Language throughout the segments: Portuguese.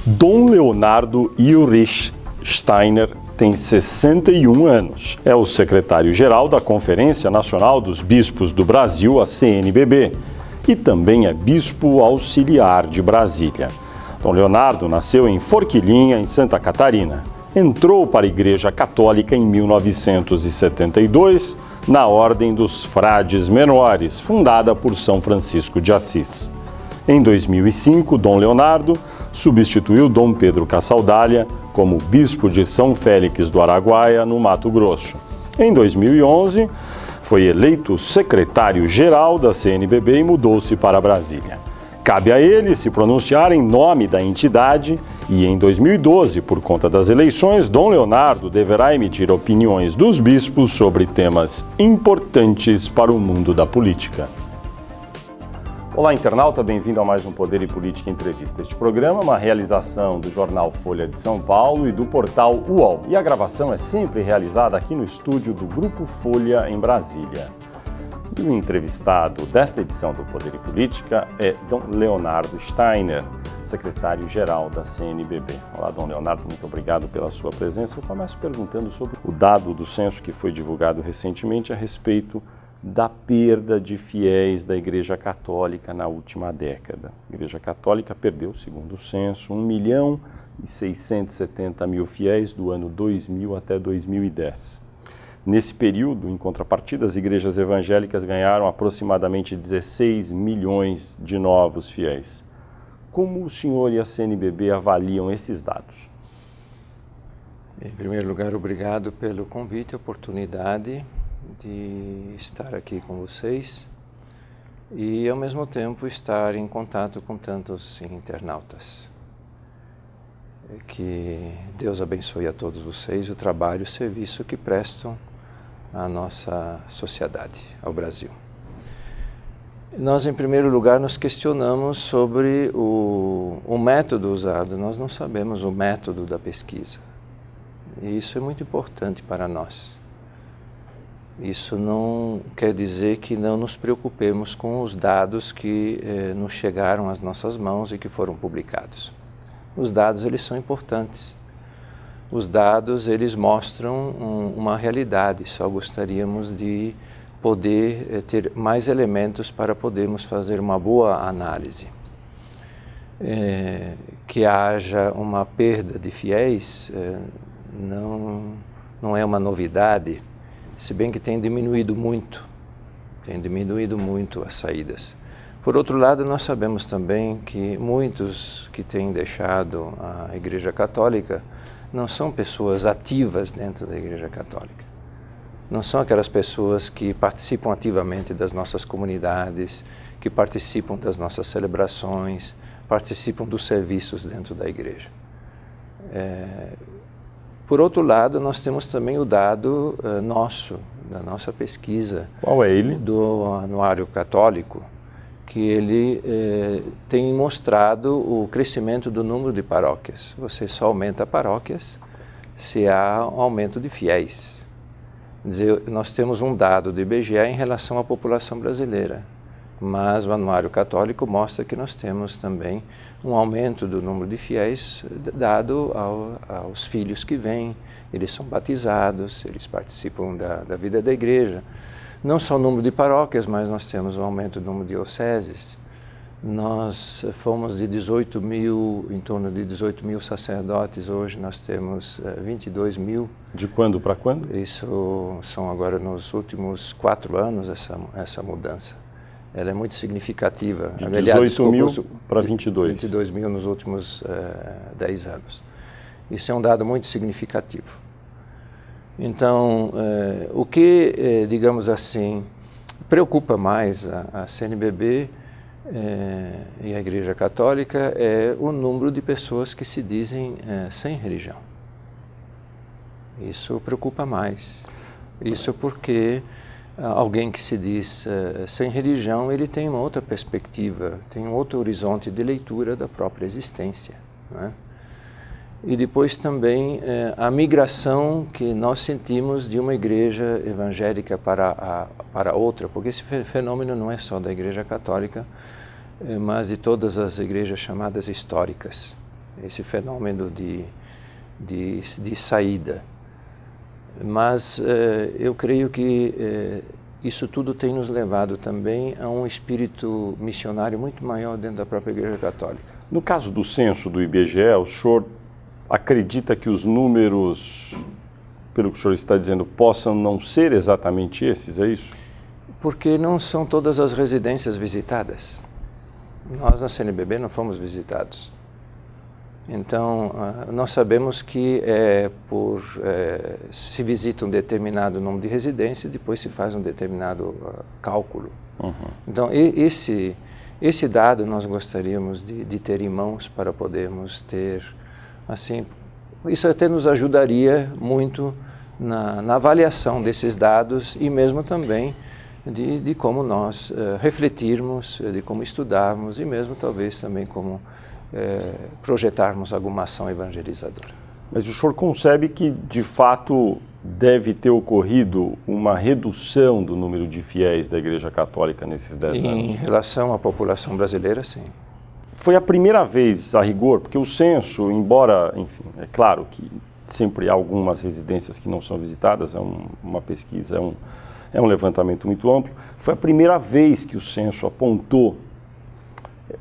Dom Leonardo Ulrich Steiner tem 61 anos. É o secretário-geral da Conferência Nacional dos Bispos do Brasil, a CNBB, e também é bispo auxiliar de Brasília. Dom Leonardo nasceu em Forquilinha, em Santa Catarina. Entrou para a Igreja Católica em 1972, na Ordem dos Frades Menores, fundada por São Francisco de Assis. Em 2005, Dom Leonardo substituiu Dom Pedro Cassaldália como bispo de São Félix do Araguaia, no Mato Grosso. Em 2011, foi eleito secretário-geral da CNBB e mudou-se para Brasília. Cabe a ele se pronunciar em nome da entidade e, em 2012, por conta das eleições, Dom Leonardo deverá emitir opiniões dos bispos sobre temas importantes para o mundo da política. Olá, internauta, bem-vindo a mais um Poder e Política Entrevista. Este programa é uma realização do jornal Folha de São Paulo e do portal UOL. E a gravação é sempre realizada aqui no estúdio do Grupo Folha, em Brasília. E o entrevistado desta edição do Poder e Política é Dom Leonardo Steiner, secretário-geral da CNBB. Olá, Dom Leonardo, muito obrigado pela sua presença. Eu começo perguntando sobre o dado do censo que foi divulgado recentemente a respeito da perda de fiéis da Igreja Católica na última década. A Igreja Católica perdeu, segundo o censo, 1.670.000 fiéis do ano 2000 até 2010. Nesse período, em contrapartida, as igrejas evangélicas ganharam aproximadamente 16 milhões de novos fiéis. Como o senhor e a CNBB avaliam esses dados? Em primeiro lugar, obrigado pelo convite e oportunidade de estar aqui com vocês e, ao mesmo tempo, estar em contato com tantos internautas. Que Deus abençoe a todos vocês o trabalho e o serviço que prestam à nossa sociedade, ao Brasil. Nós, em primeiro lugar, nos questionamos sobre o método usado. Nós não sabemos o método da pesquisa. E isso é muito importante para nós. Isso não quer dizer que não nos preocupemos com os dados que nos chegaram às nossas mãos e que foram publicados. Os dados, eles são importantes. Os dados, eles mostram uma realidade. Só gostaríamos de poder ter mais elementos para podermos fazer uma boa análise. Que haja uma perda de fiéis não é uma novidade, se bem que tem diminuído muito as saídas. Por outro lado, nós sabemos também que muitos que têm deixado a Igreja Católica não são pessoas ativas dentro da Igreja Católica. Não são aquelas pessoas que participam ativamente das nossas comunidades, que participam das nossas celebrações, participam dos serviços dentro da Igreja. Por outro lado, nós temos também o dado da nossa pesquisa. Qual é ele? Do Anuário Católico, que ele tem mostrado o crescimento do número de paróquias. Você só aumenta paróquias se há um aumento de fiéis. Quer dizer, nós temos um dado do IBGE em relação à população brasileira, mas o Anuário Católico mostra que nós temos também um aumento do número de fiéis dado aos filhos que vêm, eles são batizados, eles participam da vida da igreja. Não só o número de paróquias, mas nós temos um aumento do número de dioceses. Nós fomos de 18 mil, em torno de 18 mil sacerdotes, hoje nós temos 22 mil. De quando para quando? Isso são agora nos últimos 4 anos essa mudança. Ela é muito significativa. De 18 mil para 22. 22 mil nos últimos 10 anos. Isso é um dado muito significativo. Então, o que, digamos assim, preocupa mais a CNBB e a Igreja Católica é o número de pessoas que se dizem sem religião. Isso preocupa mais. Isso porque alguém que se diz sem religião, ele tem uma outra perspectiva, tem um outro horizonte de leitura da própria existência, não é? E depois também a migração que nós sentimos de uma igreja evangélica para outra, porque esse fenômeno não é só da Igreja Católica, mas de todas as igrejas chamadas históricas. esse fenômeno de saída. Mas eu creio que isso tudo tem nos levado também a um espírito missionário muito maior dentro da própria Igreja Católica. No caso do censo do IBGE, o senhor acredita que os números, pelo que o senhor está dizendo, possam não ser exatamente esses, é isso? Porque não são todas as residências visitadas. Nós, na CNBB, não fomos visitados. Então, nós sabemos que se visita um determinado número de residências e depois se faz um determinado cálculo. Uhum. Então, esse dado nós gostaríamos de ter em mãos para podermos ter, assim, isso até nos ajudaria muito na avaliação desses dados e mesmo também de como nós refletirmos, de como estudarmos e mesmo talvez também como projetarmos alguma ação evangelizadora. Mas o senhor concebe que, de fato, deve ter ocorrido uma redução do número de fiéis da Igreja Católica nesses 10 anos? Em relação à população brasileira, sim. Foi a primeira vez, a rigor, porque o censo, embora, enfim, é claro que sempre há algumas residências que não são visitadas, é uma pesquisa, é um levantamento muito amplo, foi a primeira vez que o censo apontou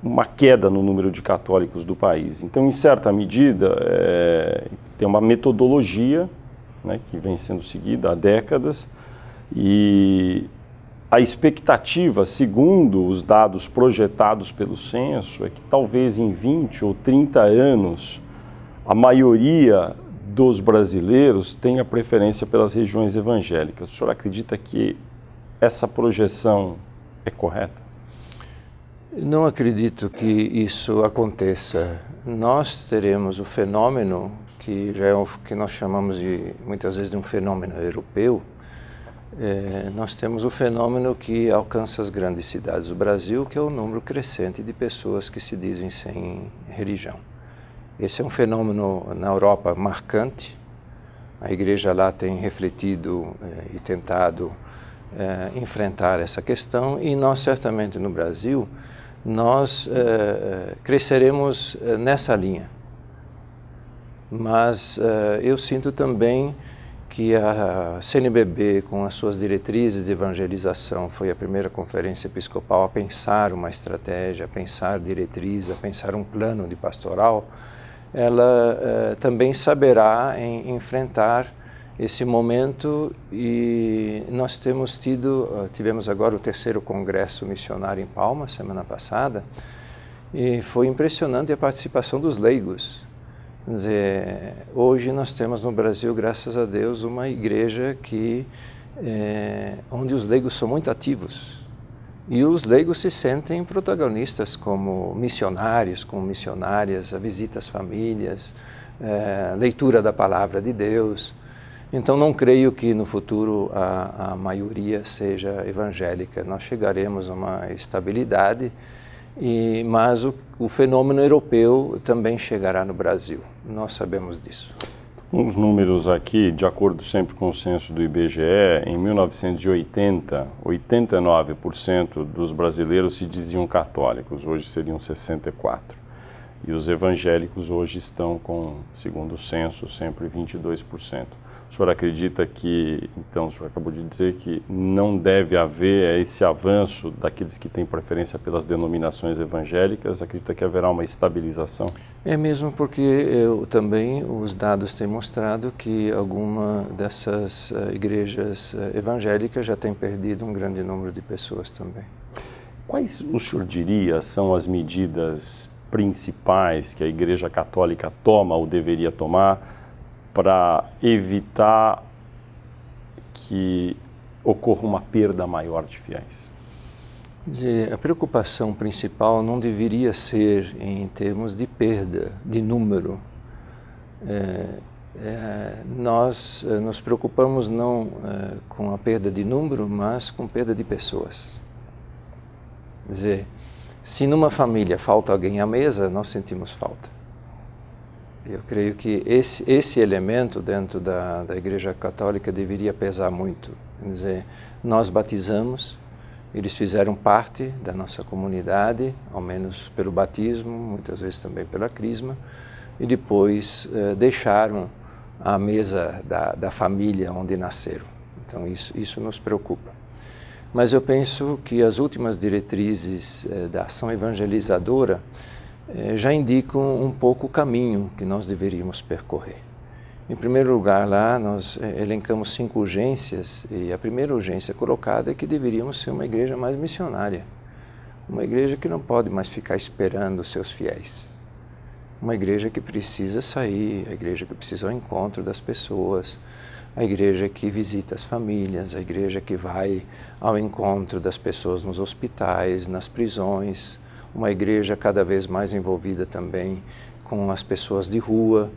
uma queda no número de católicos do país. Então, em certa medida, tem uma metodologia, né, que vem sendo seguida há décadas e a expectativa, segundo os dados projetados pelo censo, é que talvez em 20 ou 30 anos a maioria dos brasileiros tenha preferência pelas regiões evangélicas. O senhor acredita que essa projeção é correta? Não acredito que isso aconteça. Nós teremos o fenômeno que já é o que nós chamamos muitas vezes de um fenômeno europeu. Nós temos o fenômeno que alcança as grandes cidades do Brasil, que é o número crescente de pessoas que se dizem sem religião. Esse é um fenômeno na Europa marcante. A Igreja lá tem refletido e tentado enfrentar essa questão e nós certamente no Brasil nós cresceremos nessa linha. Mas eu sinto também que a CNBB, com as suas diretrizes de evangelização, foi a primeira conferência episcopal a pensar uma estratégia, a pensar diretriz, a pensar um plano de pastoral, ela também saberá enfrentar esse momento e nós tivemos agora o 3º Congresso Missionário em Palma, semana passada, e foi impressionante a participação dos leigos. Quer dizer, hoje nós temos no Brasil, graças a Deus, uma igreja onde os leigos são muito ativos. E os leigos se sentem protagonistas como missionários, como missionárias, a visita às famílias, leitura da palavra de Deus. Então não creio que no futuro a maioria seja evangélica. Nós chegaremos a uma estabilidade, mas o fenômeno europeu também chegará no Brasil. Nós sabemos disso. Uns números aqui, de acordo sempre com o censo do IBGE, em 1980, 89% dos brasileiros se diziam católicos, hoje seriam 64%. E os evangélicos hoje estão com, segundo o censo, sempre 22%. O senhor acredita que, então, o senhor acabou de dizer que não deve haver esse avanço daqueles que têm preferência pelas denominações evangélicas? Acredita que haverá uma estabilização? É mesmo porque também os dados têm mostrado que alguma dessas igrejas evangélicas já tem perdido um grande número de pessoas também. Quais, o senhor diria, são as medidas principais que a Igreja Católica toma ou deveria tomar para evitar que ocorra uma perda maior de fiéis? A preocupação principal não deveria ser em termos de perda de número. Nós nos preocupamos não com a perda de número, mas com perda de pessoas. Quer dizer, se numa família falta alguém à mesa, nós sentimos falta. Eu creio que esse elemento dentro da Igreja Católica deveria pesar muito. Quer dizer, nós batizamos, eles fizeram parte da nossa comunidade, ao menos pelo batismo, muitas vezes também pela crisma, e depois deixaram a mesa da família onde nasceram. Então isso nos preocupa. Mas eu penso que as últimas diretrizes da ação evangelizadora já indicam um pouco o caminho que nós deveríamos percorrer. Em primeiro lugar, lá nós elencamos 5 urgências, e a primeira urgência colocada é que deveríamos ser uma igreja mais missionária. Uma igreja que não pode mais ficar esperando os seus fiéis. Uma igreja que precisa sair, a igreja que precisa ao encontro das pessoas, a igreja que visita as famílias, a igreja que vai ao encontro das pessoas nos hospitais, nas prisões, uma igreja cada vez mais envolvida também com as pessoas de rua,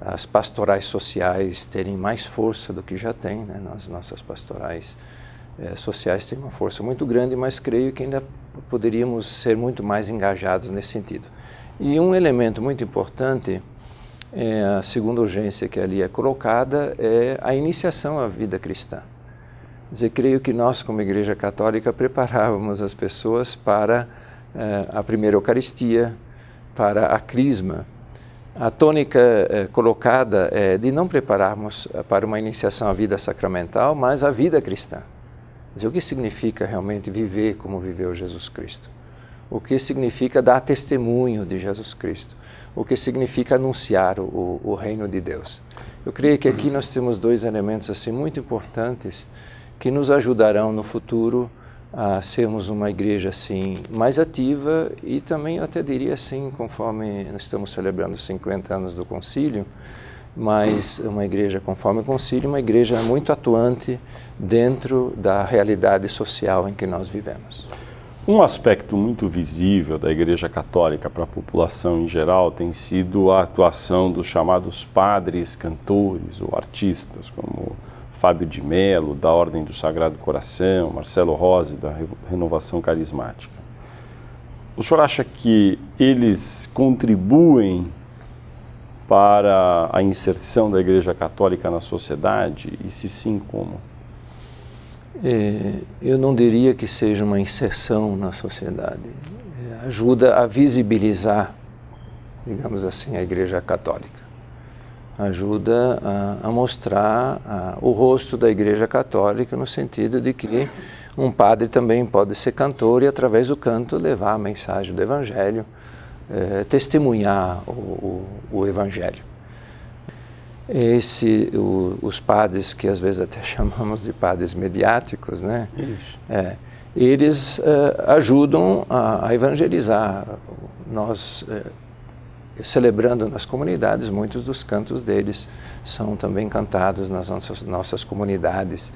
as pastorais sociais terem mais força do que já têm, né? Nossas pastorais sociais têm uma força muito grande, mas creio que ainda poderíamos ser muito mais engajados nesse sentido. E um elemento muito importante, a segunda urgência que ali é colocada, é a iniciação à vida cristã. Quer dizer, creio que nós, como Igreja Católica, preparávamos as pessoas para a primeira Eucaristia, para a Crisma. A tônica colocada é de não prepararmos para uma iniciação à vida sacramental, mas à vida cristã. Quer dizer, o que significa realmente viver como viveu Jesus Cristo? O que significa dar testemunho de Jesus Cristo? O que significa anunciar o reino de Deus? Eu creio que aqui nós temos 2 elementos assim muito importantes que nos ajudarão no futuro a sermos uma igreja assim mais ativa e também, eu até diria assim, conforme nós estamos celebrando os 50 anos do concílio, mas uma igreja conforme o concílio, uma igreja muito atuante dentro da realidade social em que nós vivemos. Um aspecto muito visível da Igreja Católica para a população em geral tem sido a atuação dos chamados padres, cantores ou artistas, como Fábio de Mello, da Ordem do Sagrado Coração, Marcelo Rossi, da Renovação Carismática. O senhor acha que eles contribuem para a inserção da Igreja Católica na sociedade? E se sim, como? Eu não diria que seja uma inserção na sociedade. Ajuda a visibilizar, digamos assim, a Igreja Católica. Ajuda a mostrar o rosto da Igreja Católica no sentido de que um padre também pode ser cantor e através do canto levar a mensagem do Evangelho, testemunhar o Evangelho. Os padres, que às vezes até chamamos de padres mediáticos, né? Isso. Eles ajudam a evangelizar. Nós, celebrando nas comunidades, muitos dos cantos deles são também cantados nas nossas comunidades.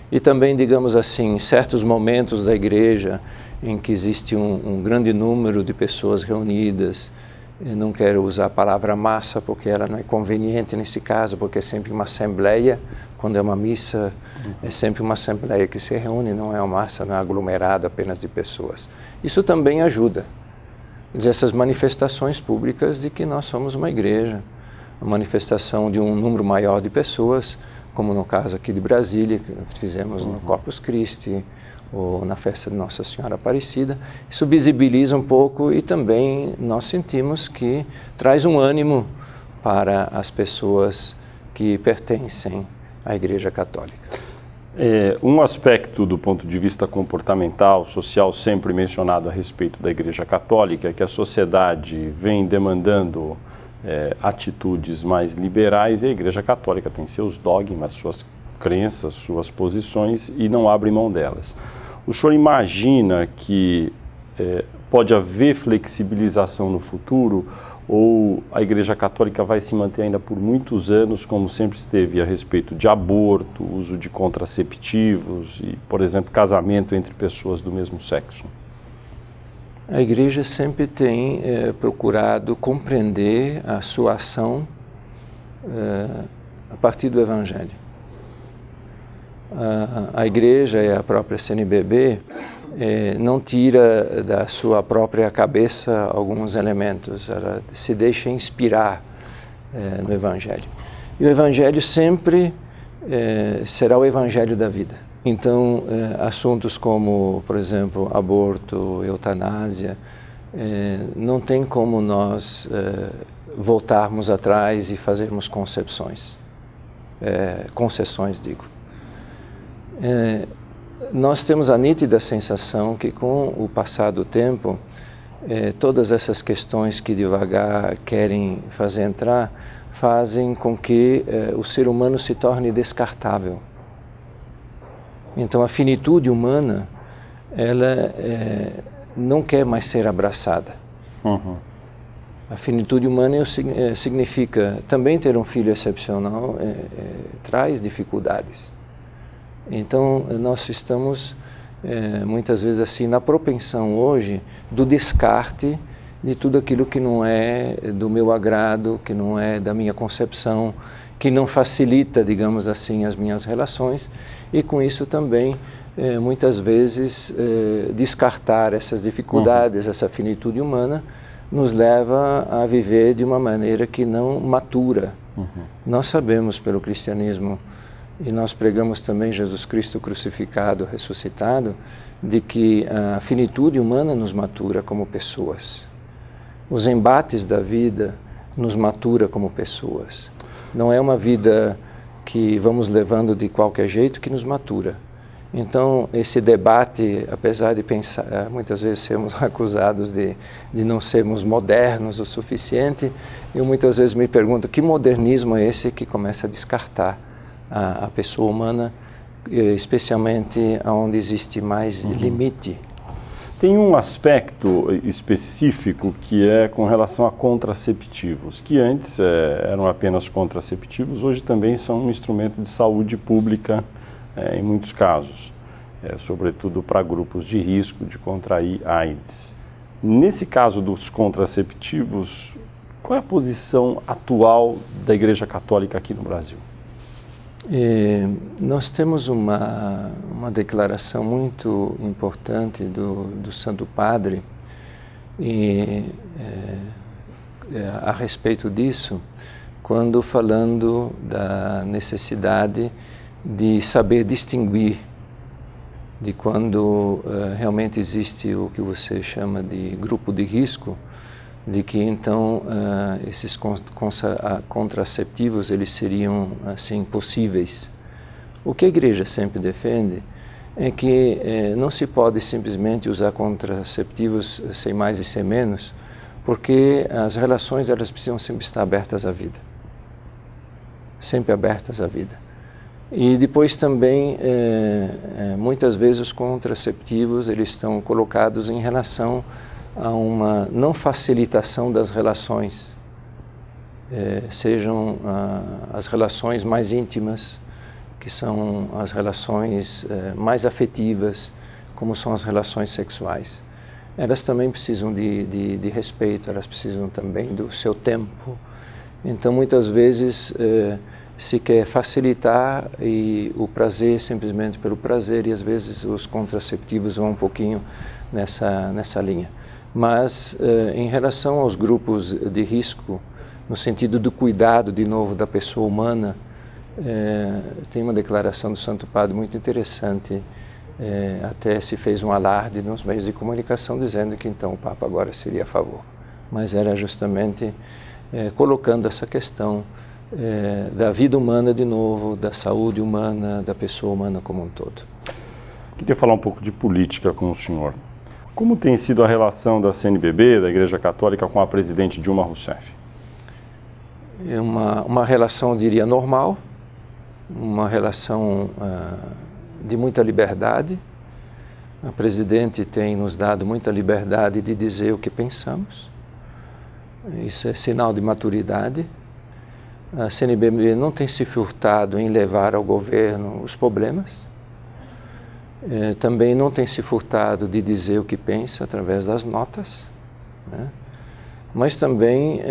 E também, digamos assim, em certos momentos da igreja em que existe um grande número de pessoas reunidas. Eu não quero usar a palavra massa porque ela não é conveniente nesse caso, porque é sempre uma assembleia, quando é uma missa, é sempre uma assembleia que se reúne, não é uma massa, não é aglomerado apenas de pessoas. Isso também ajuda. Quer dizer, essas manifestações públicas de que nós somos uma igreja, a manifestação de um número maior de pessoas, como no caso aqui de Brasília, que fizemos no Corpus Christi, ou na festa de Nossa Senhora Aparecida. Isso visibiliza um pouco e também nós sentimos que traz um ânimo para as pessoas que pertencem à Igreja Católica. Um aspecto do ponto de vista comportamental, social, sempre mencionado a respeito da Igreja Católica é que a sociedade vem demandando atitudes mais liberais e a Igreja Católica tem seus dogmas, suas crenças, suas posições e não abre mão delas. O senhor imagina que pode haver flexibilização no futuro ou a Igreja Católica vai se manter ainda por muitos anos como sempre esteve a respeito de aborto, uso de contraceptivos e, por exemplo, casamento entre pessoas do mesmo sexo? A Igreja sempre tem procurado compreender a sua ação a partir do Evangelho. A Igreja e a própria CNBB não tira da sua própria cabeça alguns elementos, ela se deixa inspirar no Evangelho. E o Evangelho sempre será o Evangelho da vida. Então, assuntos como, por exemplo, aborto, eutanásia, não tem como nós voltarmos atrás e fazermos concessões, digo. Nós temos a nítida sensação que com o passar do tempo, todas essas questões que devagar querem fazer entrar, fazem com que o ser humano se torne descartável. Então a finitude humana, ela não quer mais ser abraçada. Uhum. A finitude humana significa também ter um filho excepcional, traz dificuldades. Então nós estamos muitas vezes assim na propensão hoje do descarte de tudo aquilo que não é do meu agrado, que não é da minha concepção, que não facilita, digamos assim, as minhas relações, e com isso também muitas vezes descartar essas dificuldades, essa finitude humana, nos leva a viver de uma maneira que não matura. Nós sabemos pelo cristianismo, e nós pregamos também Jesus Cristo crucificado, ressuscitado, de que a finitude humana nos matura como pessoas. Os embates da vida nos matura como pessoas. Não é uma vida que vamos levando de qualquer jeito que nos matura. Então, esse debate, apesar de pensar, muitas vezes sermos acusados de não sermos modernos o suficiente, eu muitas vezes me pergunto que modernismo é esse que começa a descartar a pessoa humana, especialmente onde existe mais limite. Tem um aspecto específico que é com relação a contraceptivos, que antes eram apenas contraceptivos, hoje também são um instrumento de saúde pública em muitos casos, sobretudo para grupos de risco de contrair AIDS. Nesse caso dos contraceptivos, qual é a posição atual da Igreja Católica aqui no Brasil? Nós temos uma declaração muito importante do Santo Padre a respeito disso, quando falando da necessidade de saber distinguir de quando realmente existe o que você chama de grupo de risco, de que então esses contraceptivos eles seriam assim possíveis. O que a Igreja sempre defende é que não se pode simplesmente usar contraceptivos sem mais e sem menos, porque as relações elas precisam sempre estar abertas à vida, sempre abertas à vida. E depois também muitas vezes os contraceptivos eles estão colocados em relação a uma não facilitação das relações, sejam as relações mais íntimas, que são as relações mais afetivas, como são as relações sexuais. Elas também precisam de respeito, elas precisam também do seu tempo. Então, muitas vezes, se quer facilitar e o prazer simplesmente pelo prazer, e às vezes os contraceptivos vão um pouquinho nessa linha. Mas, em relação aos grupos de risco, no sentido do cuidado, de novo, da pessoa humana, tem uma declaração do Santo Padre muito interessante, até se fez um alarde nos meios de comunicação, dizendo que então o Papa agora seria a favor. Mas era justamente colocando essa questão da vida humana de novo, da saúde humana, da pessoa humana como um todo. Queria falar um pouco de política com o senhor. Como tem sido a relação da CNBB, da Igreja Católica, com a presidente Dilma Rousseff? É uma relação, eu diria, normal, uma relação de muita liberdade. A presidente tem nos dado muita liberdade de dizer o que pensamos. Isso é sinal de maturidade. A CNBB não tem se furtado em levar ao governo os problemas. Também não tem se furtado de dizer o que pensa através das notas, né? Mas também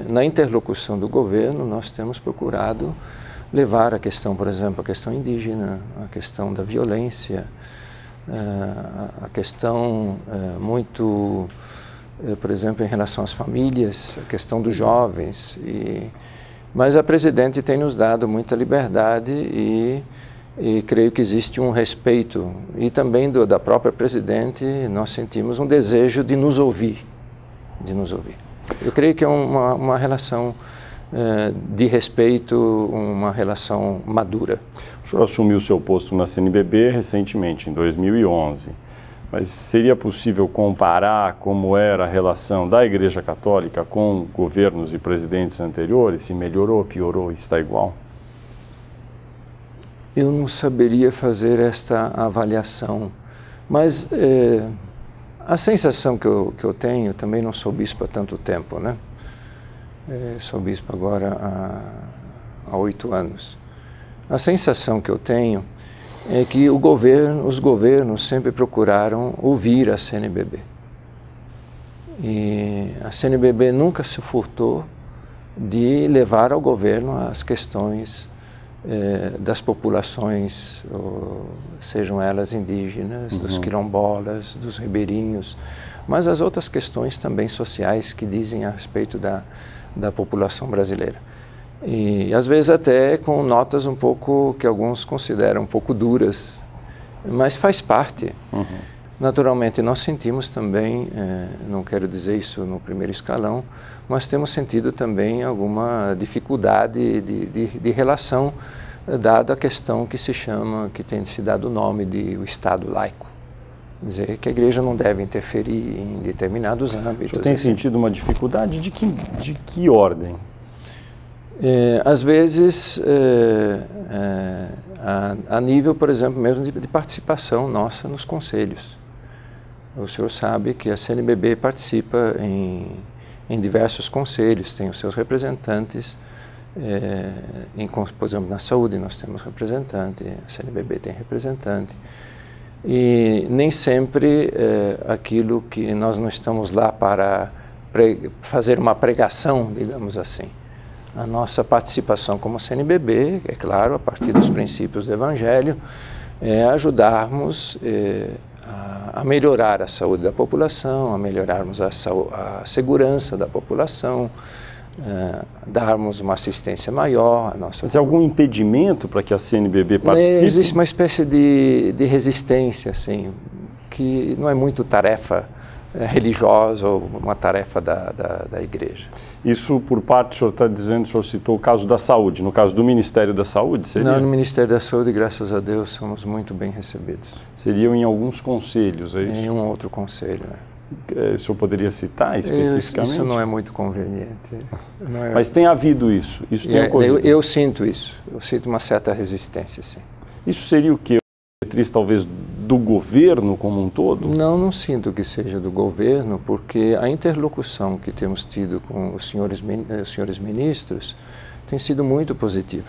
na interlocução do governo nós temos procurado levar a questão, por exemplo, a questão indígena, a questão da violência, a questão muito, por exemplo, em relação às famílias, a questão dos jovens. Mas a presidente tem nos dado muita liberdade e creio que existe um respeito, e também da própria presidente nós sentimos um desejo de nos ouvir, Eu creio que é uma relação de respeito, uma relação madura. O senhor assumiu seu posto na CNBB recentemente, em 2011. Mas seria possível comparar como era a relação da Igreja Católica com governos e presidentes anteriores? Se melhorou, piorou, está igual? Eu não saberia fazer esta avaliação, mas a sensação que eu tenho, também não sou bispo há tanto tempo, né? Sou bispo agora há 8 anos. A sensação que eu tenho é que os governos sempre procuraram ouvir a CNBB. E a CNBB nunca se furtou de levar ao governo as questões das populações, sejam elas indígenas, dos quilombolas, dos ribeirinhos, mas as outras questões também sociais que dizem a respeito da população brasileira. E às vezes até com notas um pouco, que alguns consideram um pouco duras, mas faz parte. Naturalmente nós sentimos também, não quero dizer isso no primeiro escalão, mas temos sentido também alguma dificuldade de relação, dada a questão que tem se dado o nome de o Estado laico. Dizer que a igreja não deve interferir em determinados âmbitos. O senhor tem sentido uma dificuldade de que ordem? Às vezes, a nível, por exemplo, mesmo de participação nossa nos conselhos. O senhor sabe que a CNBB participa em diversos conselhos, tem os seus representantes, por exemplo, na saúde nós temos representante, a CNBB tem representante, e nem sempre aquilo que nós não estamos lá para fazer uma pregação, digamos assim. A nossa participação como CNBB, é claro, a partir dos princípios do Evangelho, é ajudarmos a melhorar a saúde da população, a melhorarmos a segurança da população, darmos uma assistência maior. Mas há algum impedimento para que a CNBB participe? Existe uma espécie de resistência, assim, que não é muito tarefa religiosa ou uma tarefa da igreja. Isso por parte, o senhor está dizendo, o senhor citou o caso da saúde, no caso do Ministério da Saúde, seria? Não, no Ministério da Saúde, graças a Deus, somos muito bem recebidos. Seriam em alguns conselhos, é isso? Em um outro conselho, O senhor poderia citar especificamente? Isso não é muito conveniente. Mas tem havido isso? Tem ocorrido? Eu sinto isso, eu sinto uma certa resistência, sim. Isso seria o quê? Diretriz talvez do governo como um todo? Não sinto que seja do governo, porque a interlocução que temos tido com os senhores ministros tem sido muito positiva.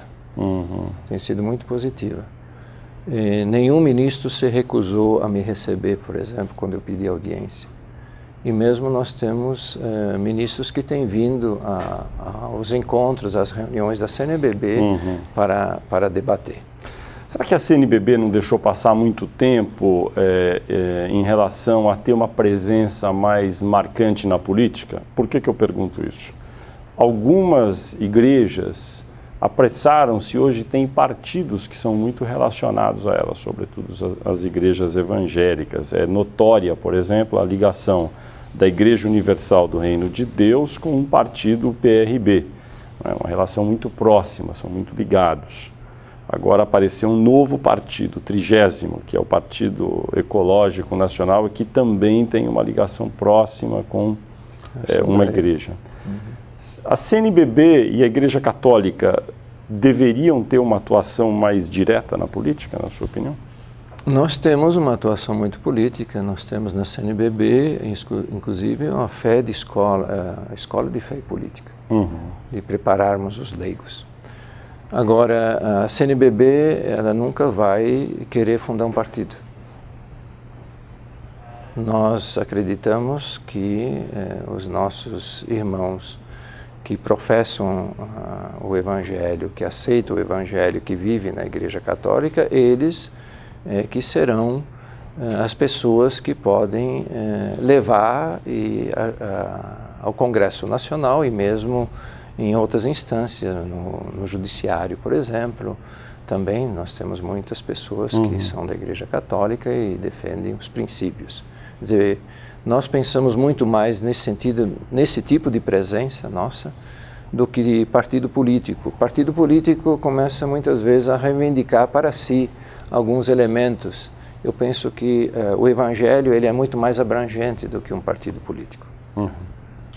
Tem sido muito positiva. Nenhum ministro se recusou a me receber, por exemplo, quando eu pedi audiência. E mesmo nós temos ministros que têm vindo aos encontros, às reuniões da CNBB para debater. Será que a CNBB não deixou passar muito tempo em relação a ter uma presença mais marcante na política? Por que eu pergunto isso? Algumas igrejas apressaram-se, hoje tem partidos que são muito relacionados a elas, sobretudo as igrejas evangélicas. É notória, por exemplo, a ligação da Igreja Universal do Reino de Deus com um partido PRB. É uma relação muito próxima, são muito ligados. Agora apareceu um novo partido, 30º, que é o Partido Ecológico Nacional, e que também tem uma ligação próxima com uma igreja. A CNBB e a Igreja Católica deveriam ter uma atuação mais direta na política, na sua opinião? Nós temos uma atuação muito política, nós temos na CNBB, inclusive, uma a escola de fé e política, de prepararmos os leigos. Agora, a CNBB, ela nunca vai querer fundar um partido. Nós acreditamos que os nossos irmãos que professam o Evangelho, que aceitam o Evangelho, que vivem na Igreja Católica, eles que serão as pessoas que podem levar ao Congresso Nacional e mesmo em outras instâncias, no Judiciário, por exemplo. Também nós temos muitas pessoas que são da Igreja Católica e defendem os princípios. Quer dizer, Nós pensamos muito mais nesse sentido, nesse tipo de presença nossa, do que partido político. Partido político começa muitas vezes a reivindicar para si alguns elementos. Eu penso que o Evangelho ele é muito mais abrangente do que um partido político.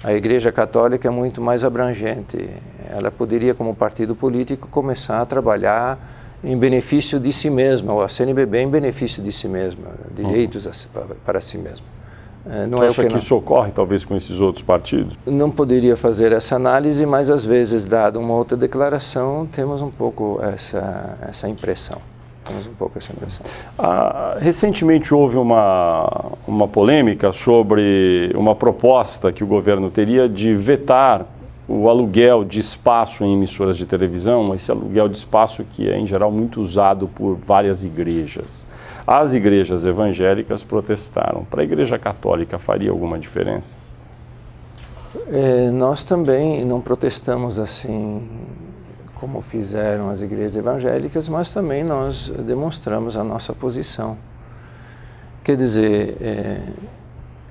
A Igreja Católica é muito mais abrangente. Ela poderia, como partido político, começar a trabalhar em benefício de si mesma, ou a CNBB em benefício de si mesma, direitos para si mesma. Você acha que isso ocorre, talvez, com esses outros partidos? Não poderia fazer essa análise, mas às vezes, dada uma outra declaração, temos um pouco essa impressão. Recentemente houve uma polêmica sobre uma proposta que o governo teria de vetar o aluguel de espaço em emissoras de televisão, esse aluguel de espaço que é, em geral, muito usado por várias igrejas. As igrejas evangélicas protestaram. Para a Igreja Católica faria alguma diferença? Nós também não protestamos assim como fizeram as igrejas evangélicas, mas também nós demonstramos a nossa posição. Quer dizer,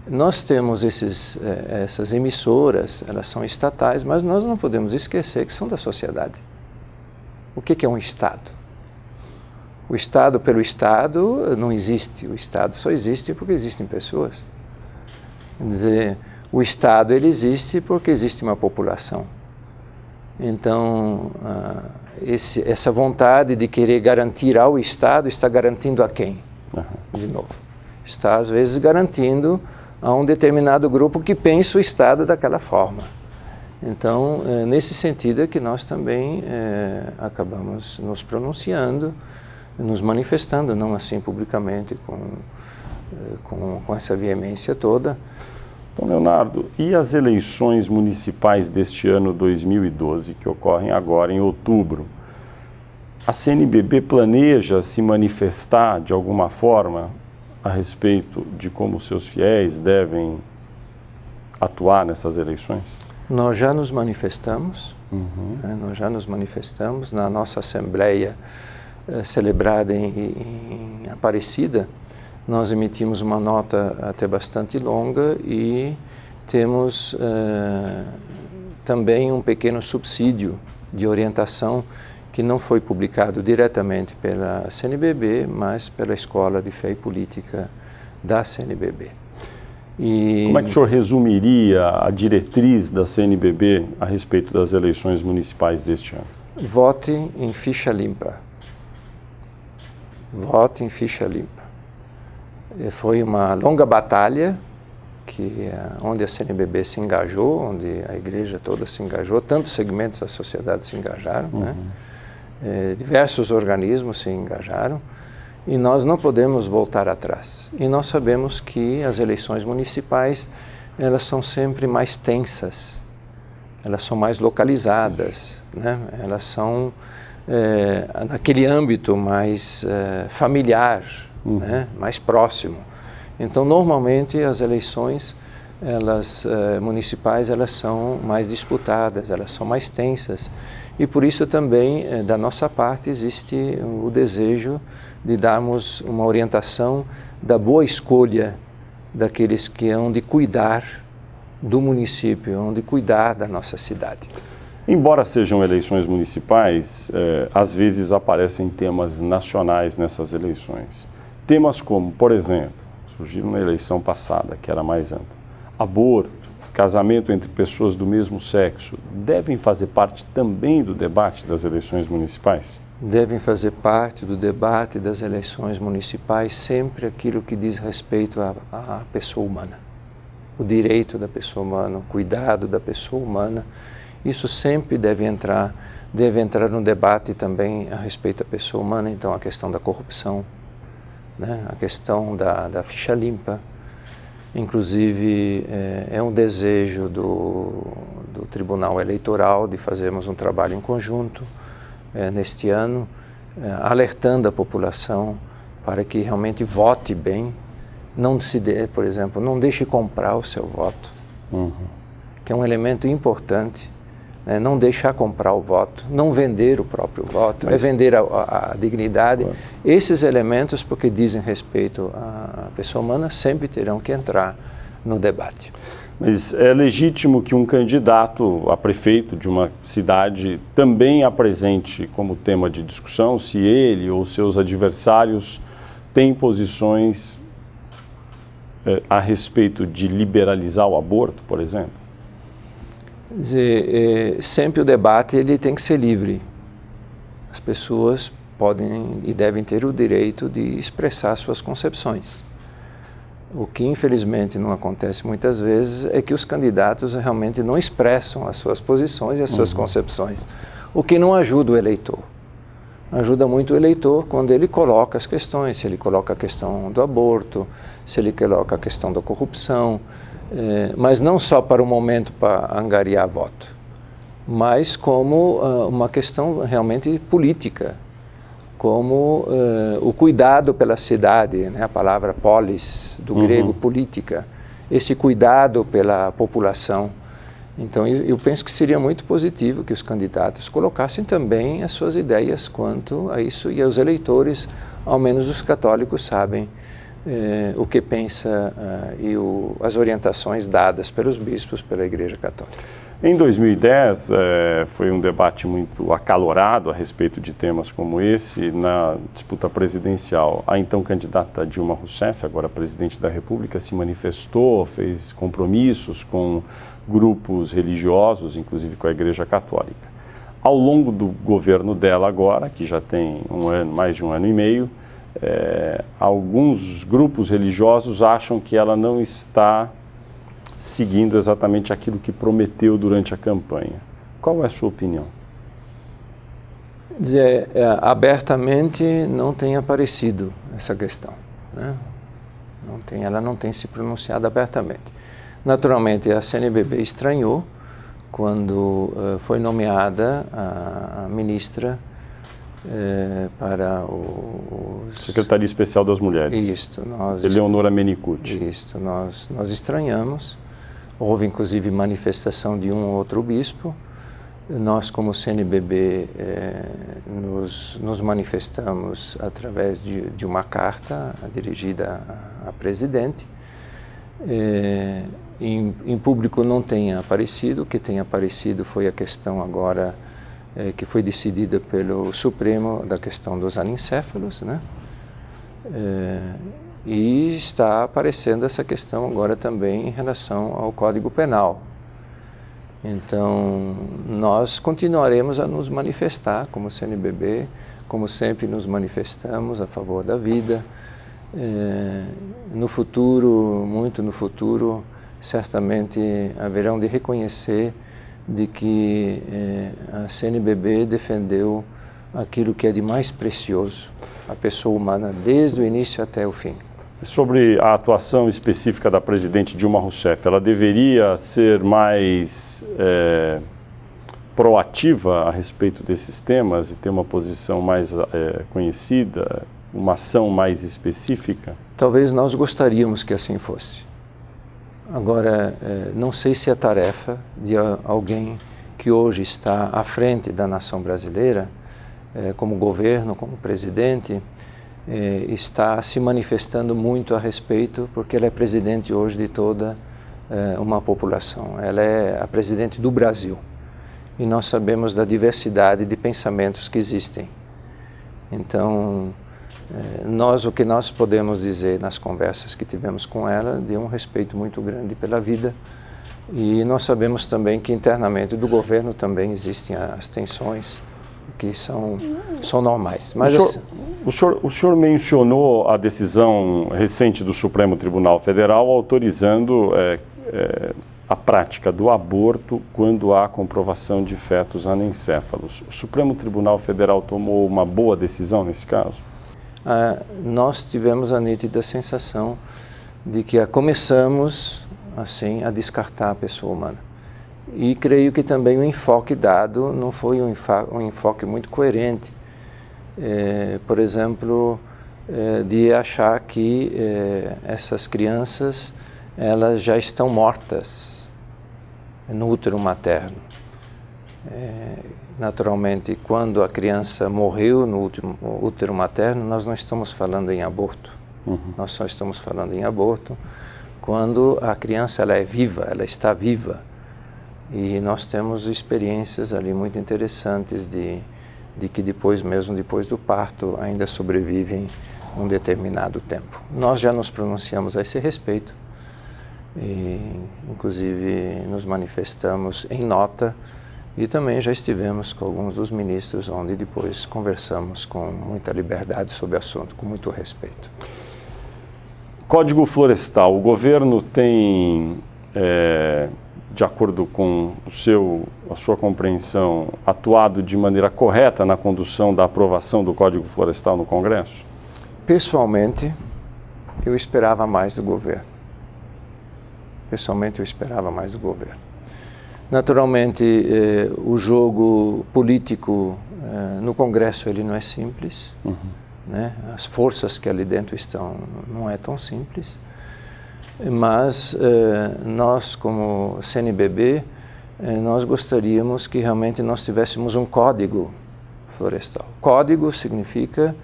nós temos essas emissoras, elas são estatais, mas nós não podemos esquecer que são da sociedade. O que é um Estado? O Estado pelo Estado não existe. O Estado só existe porque existem pessoas. Quer dizer, o Estado ele existe porque existe uma população. Então, essa vontade de querer garantir ao Estado está garantindo a quem? De novo, está às vezes garantindo a um determinado grupo que pensa o Estado daquela forma. Então, nesse sentido é que nós também acabamos nos pronunciando, nos manifestando, não assim publicamente com essa veemência toda. Então, Leonardo, e as eleições municipais deste ano 2012, que ocorrem agora em outubro? A CNBB planeja se manifestar de alguma forma a respeito de como seus fiéis devem atuar nessas eleições? Nós já nos manifestamos, nós já nos manifestamos na nossa assembleia celebrada em Aparecida. Nós emitimos uma nota até bastante longa e temos também um pequeno subsídio de orientação que não foi publicado diretamente pela CNBB, mas pela Escola de Fé e Política da CNBB. Como é que o senhor resumiria a diretriz da CNBB a respeito das eleições municipais deste ano? Vote em ficha limpa. Vote em ficha limpa. Foi uma longa batalha onde a CNBB se engajou, onde a igreja toda se engajou, tantos segmentos da sociedade se engajaram, né? Diversos organismos se engajaram, e nós não podemos voltar atrás. E nós sabemos que as eleições municipais, elas são sempre mais tensas, elas são mais localizadas, né? Elas são naquele âmbito mais familiar, né? Mais próximo. Então, normalmente, as eleições municipais, elas são mais disputadas, elas são mais tensas. E por isso também, da nossa parte, existe o desejo de darmos uma orientação da boa escolha daqueles que hão de cuidar do município, hão de cuidar da nossa cidade. Embora sejam eleições municipais, às vezes aparecem temas nacionais nessas eleições. Temas como, por exemplo, surgiram na eleição passada, que era mais ampla, aborto, casamento entre pessoas do mesmo sexo, devem fazer parte também do debate das eleições municipais? Devem fazer parte do debate das eleições municipais sempre aquilo que diz respeito à pessoa humana. O direito da pessoa humana, o cuidado da pessoa humana, isso sempre deve entrar no debate também a respeito da pessoa humana. Então, a questão da corrupção, né? A questão da ficha limpa. Inclusive, é um desejo do Tribunal Eleitoral de fazermos um trabalho em conjunto neste ano, alertando a população para que realmente vote bem, por exemplo, não deixe comprar o seu voto, que é um elemento importante. Não deixar comprar o voto, não vender o próprio voto, vender a dignidade. Esses elementos, porque dizem respeito à pessoa humana, sempre terão que entrar no debate. Mas é legítimo que um candidato a prefeito de uma cidade também apresente como tema de discussão se ele ou seus adversários têm posições a respeito de liberalizar o aborto, por exemplo? Quer dizer, sempre o debate ele tem que ser livre. As pessoas podem e devem ter o direito de expressar suas concepções. O que infelizmente não acontece muitas vezes é que os candidatos realmente não expressam as suas posições e as suas concepções, o que não ajuda o eleitor. Ajuda muito o eleitor quando ele coloca as questões, se ele coloca a questão do aborto, se ele coloca a questão da corrupção, mas não só para o momento para angariar voto, mas como uma questão realmente política, como o cuidado pela cidade, né? A palavra polis, do grego política, esse cuidado pela população. Então, eu penso que seria muito positivo que os candidatos colocassem também as suas ideias quanto a isso, e os eleitores, ao menos os católicos, sabem o que pensa e as orientações dadas pelos bispos pela Igreja Católica. Em 2010, foi um debate muito acalorado a respeito de temas como esse na disputa presidencial. A então candidata Dilma Rousseff, agora presidente da República, se manifestou, fez compromissos com grupos religiosos, inclusive com a Igreja Católica. Ao longo do governo dela agora, que já tem mais de um ano e meio, alguns grupos religiosos acham que ela não está seguindo exatamente aquilo que prometeu durante a campanha. Qual é a sua opinião? Dizer, abertamente não tem aparecido essa questão, né? Ela não tem se pronunciado abertamente. Naturalmente, a CNBB estranhou quando foi nomeada a ministra para Secretaria Especial das Mulheres. Isto, Eleonora Menicucci. Isto, nós estranhamos. Houve, inclusive, manifestação de um ou outro bispo. Nós, como CNBB, nos manifestamos através de uma carta dirigida à presidente. Em público não tem aparecido. O que tem aparecido foi a questão agora que foi decidida pelo Supremo da questão dos anencéfalos, né? E está aparecendo essa questão agora também em relação ao Código Penal. Então, nós continuaremos a nos manifestar como CNBB, como sempre nos manifestamos a favor da vida. No futuro, muito no futuro, certamente haverão de reconhecer de que a CNBB defendeu aquilo que é de mais precioso, a pessoa humana, desde o início até o fim. Sobre a atuação específica da presidente Dilma Rousseff, ela deveria ser mais proativa a respeito desses temas e ter uma posição mais conhecida, uma ação mais específica? Talvez nós gostaríamos que assim fosse. Agora, não sei se é tarefa de alguém que hoje está à frente da nação brasileira, como governo, como presidente, está se manifestando muito a respeito, porque ela é presidente hoje de toda uma população. Ela é a presidente do Brasil e nós sabemos da diversidade de pensamentos que existem. Então, o que nós podemos dizer nas conversas que tivemos com ela, de um respeito muito grande pela vida, e nós sabemos também que internamente do governo também existem as tensões que são normais. Mas o senhor mencionou a decisão recente do Supremo Tribunal Federal autorizando a prática do aborto quando há comprovação de fetos anencéfalos. O Supremo Tribunal Federal tomou uma boa decisão nesse caso? Nós tivemos a nítida sensação de que começamos assim a descartar a pessoa humana. E creio que também o enfoque dado não foi um enfoque muito coerente. Por exemplo, de achar que essas crianças elas já estão mortas no útero materno. Naturalmente, quando a criança morreu no útero materno, nós não estamos falando em aborto. Nós só estamos falando em aborto quando a criança ela é viva, ela está viva. E nós temos experiências ali muito interessantes de que mesmo depois do parto, ainda sobrevivem um determinado tempo. Nós já nos pronunciamos a esse respeito e, inclusive, nos manifestamos em nota e também já estivemos com alguns dos ministros, onde depois conversamos com muita liberdade sobre o assunto, com muito respeito. Código Florestal, o governo tem, de acordo com a sua compreensão, atuado de maneira correta na condução da aprovação do Código Florestal no Congresso? Pessoalmente, eu esperava mais do governo. Pessoalmente, eu esperava mais do governo. Naturalmente, o jogo político no Congresso ele não é simples, né? As forças que ali dentro estão não é tão simples, mas nós, como CNBB, nós gostaríamos que realmente nós tivéssemos um código florestal. Código significa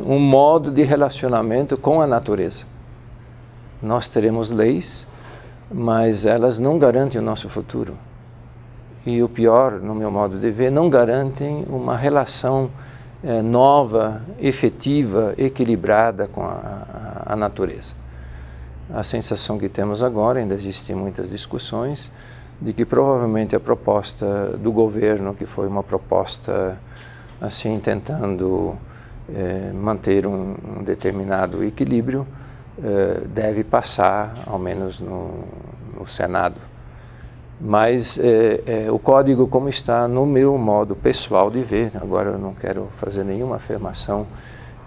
um modo de relacionamento com a natureza. Nós teremos leis, mas elas não garantem o nosso futuro. E o pior, no meu modo de ver, não garantem uma relação nova, efetiva, equilibrada com a natureza. A sensação que temos agora, ainda existem muitas discussões, de que provavelmente a proposta do governo, que foi uma proposta assim tentando manter um determinado equilíbrio, deve passar, ao menos no Senado. Mas o código, como está no meu modo pessoal de ver, agora eu não quero fazer nenhuma afirmação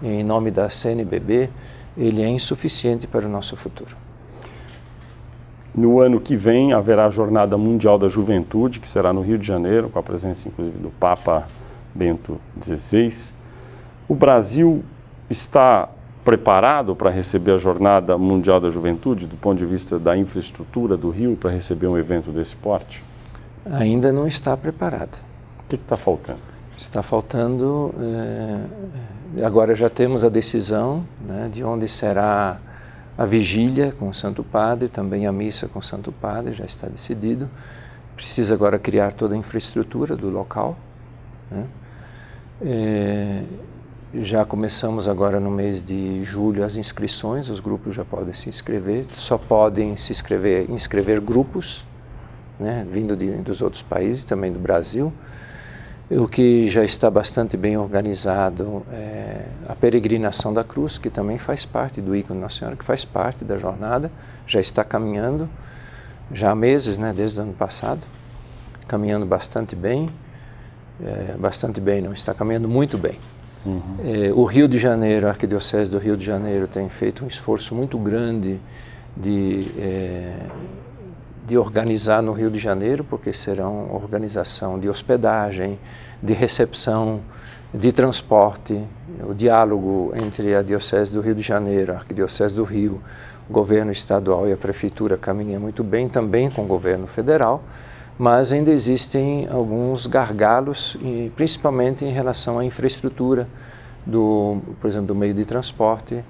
em nome da CNBB, ele é insuficiente para o nosso futuro. No ano que vem haverá a Jornada Mundial da Juventude, que será no Rio de Janeiro, com a presença inclusive do Papa Bento XVI. O Brasil está preparado para receber a Jornada Mundial da Juventude, do ponto de vista da infraestrutura do Rio, para receber um evento desse porte? Ainda não está preparado. O que está faltando? Está faltando, agora já temos a decisão, né, de onde será a vigília com o Santo Padre, também a missa com o Santo Padre, já está decidido. Precisa agora criar toda a infraestrutura do local, né? Já começamos agora no mês de julho as inscrições, os grupos já podem se inscrever, só podem se inscrever grupos, né, vindo dos outros países, também do Brasil. O que já está bastante bem organizado é a peregrinação da cruz, que também faz parte do ícone Nossa Senhora, que faz parte da jornada, já está caminhando, já há meses, né, desde o ano passado, caminhando bastante bem não, está caminhando muito bem. O Rio de Janeiro, a Arquidiocese do Rio de Janeiro tem feito um esforço muito grande de organizar no Rio de Janeiro, porque serão organização de hospedagem, de recepção, de transporte, o diálogo entre a Diocese do Rio de Janeiro, a Arquidiocese do Rio, o governo estadual e a prefeitura caminham muito bem, também com o governo federal, mas ainda existem alguns gargalos, e principalmente em relação à infraestrutura, por exemplo, do meio de transporte,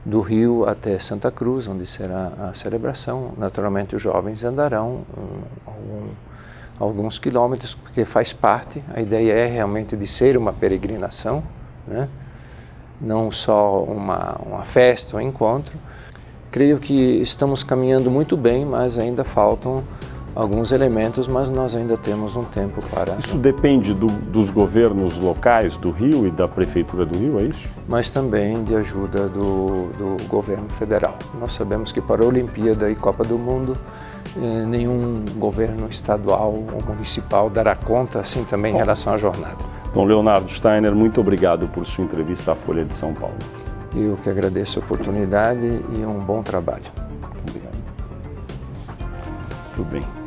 do Rio até Santa Cruz, onde será a celebração. Naturalmente os jovens andarão alguns quilômetros, porque faz parte, a ideia é realmente de ser uma peregrinação, né? Não só uma festa, um encontro. Creio que estamos caminhando muito bem, mas ainda faltam alguns elementos, mas nós ainda temos um tempo para... Isso depende dos governos locais do Rio e da Prefeitura do Rio, é isso? Mas também de ajuda do governo federal. Nós sabemos que para a Olimpíada e Copa do Mundo, nenhum governo estadual ou municipal dará conta, assim também em relação à jornada. Dom Leonardo Steiner, muito obrigado por sua entrevista à Folha de São Paulo. Eu que agradeço a oportunidade e um bom trabalho. Obrigado. Tudo bem.